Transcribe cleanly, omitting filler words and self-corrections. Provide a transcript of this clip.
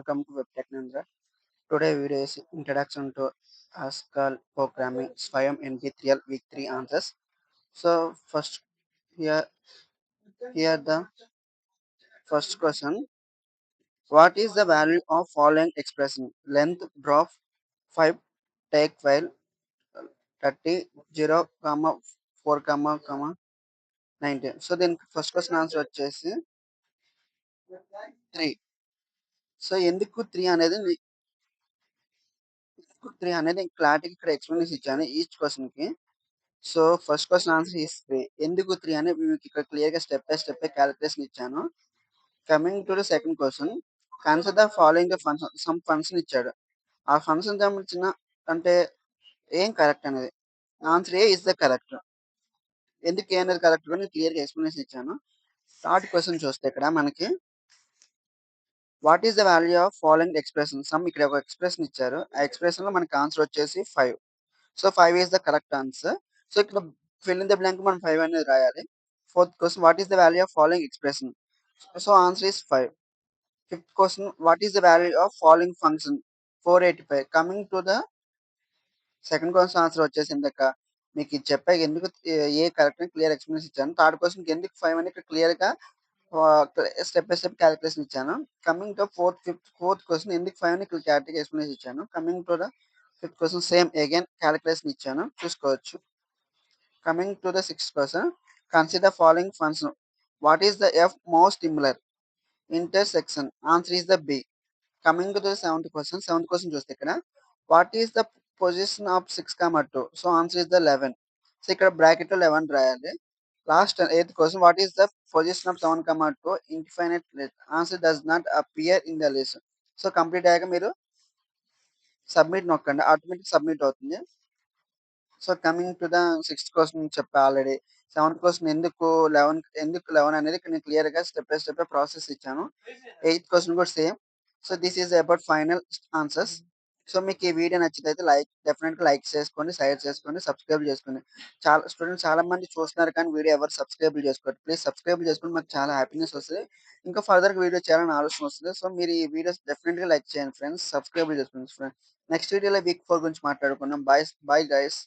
welcome to Web Tech Ninja. Today video is introduction to Haskell programming Swayam NP3L week 3 answers. So first here the first question. What is the value of following expression? Length drop 5 take while 30 0 comma 4 comma 19. So then first question answer వచ్చేసి 3. So ఎందుకు 3 అనేది క్లారిటీగా ఇక్కడ explanation ఇచ్చాను each question కి. So first question answer is 3. ఎందుకు 3 అని మీకు ఇక్కడ క్లియర్ గా స్టెప్ బై స్టెప్ క్యాలిక్యులేషన్ ఇచ్చాను. Coming to the second question, consider the following function, sum function ఇచ్చాడు. ఆ ఫంక్షన్ సంబంధించిన అంటే ఏం కరెక్ట్ అనేది answer A is the correct. ఎందుకు ఏ అనేది కరెక్ట్ అని క్లియర్ గా ఎక్స్ప్లెనేషన్ ఇచ్చాను. థర్డ్ క్వశ్చన్ చూస్తే ఇక్కడ మనకి what is the value of following expression, some ఇక్కడ ఒక ఎక్స్ప్రెషన్ ఇచ్చారు. ఆ ఎక్స్ప్రెషన్ లో మనకి ఆన్సర్ వచ్చేసి 5. So 5 is the correct answer. So ఇక్కడ ఫిల్ ఇన్ ద బ్లాంక్ మనం 5 అనేది రాయాలి. Fourth question, what is the value of following expression? So answer is 5. Fifth question, what is the value of following function? 485. Coming to the second question answer వచ్చేసి ఇందాక మీకు ఇది చెప్పాక ఎందుకు ఏ correct అని క్లియర్ ఎక్స్ప్లెనేషన్ ఇచ్చాను. థర్డ్ క్వశ్చన్ ఎందుకు 5 అని ఇక్కడ క్లియర్ గా స్టెప్ బై స్టెప్ క్యాలిక్యులేషన్ ఇచ్చాను. కమింగ్ టు ఫోర్త్ క్వశ్చన్ ఎందుకు 5 అని ఇక్కడ క్లారిటీగా ఎక్స్ప్లెనేషన్ ఇచ్చాను. Coming to the fifth question same again calculation ఇచ్చాను, చూసుకోవచ్చు. Coming to the sixth question, consider following function. What is the F most similar? Intersection. Answer is the B. Coming to the seventh question చూస్తే ఇక్కడ what is the position of 6, 2? So answer is the 11. So ఇక్కడ bracket లో 11 రాయాలి. Last eighth question, what is the position of 7, 2 infinite list? Answer does not appear in the list. So complete అయ్యాక మీరు submit నొక్కండి, automatic submit అవుతుంది. So coming to the sixth question చెప్పా already. Seventh question ఎందుకు 11 అనేది ఇక్కడ నేను clear గా స్టెప్ బై స్టెప్ ప్రాసెస్ ఇచ్చాను. ఎయిత్ క్వశ్చన్ కూడా same. So this is about final answers. So మీకు ఈ వీడియో నచ్చితే డెఫినెట్ గా లైక్ చేసుకోండి, షేర్ చేసుకోండి, సబ్స్క్రైబ్ చేసుకోండి. చాలా స్టూడెంట్స్ చాలా మంది చూస్తున్నారు కానీ వీడియో ఎవరు సబ్స్క్రైబ్ చేసుకోండి. ప్లీజ్ సబ్స్క్రైబ్ చేసుకుని మాకు చాలా హ్యాపీనెస్ వస్తుంది. ఇంకా ఫర్దర్ వీడియో చేయాలని ఆలోచన వస్తుంది. సో మీరు ఈ వీడియోస్ డెఫినెట్ గా లైక్ చేయండి ఫ్రెండ్స్, సబ్స్క్రైబ్ చేసుకోండి ఫ్రెండ్స్. నెక్స్ట్ వీడియోలో వీక్ 4 గురించి మాట్లాడుకున్నాం. Bye bye guys.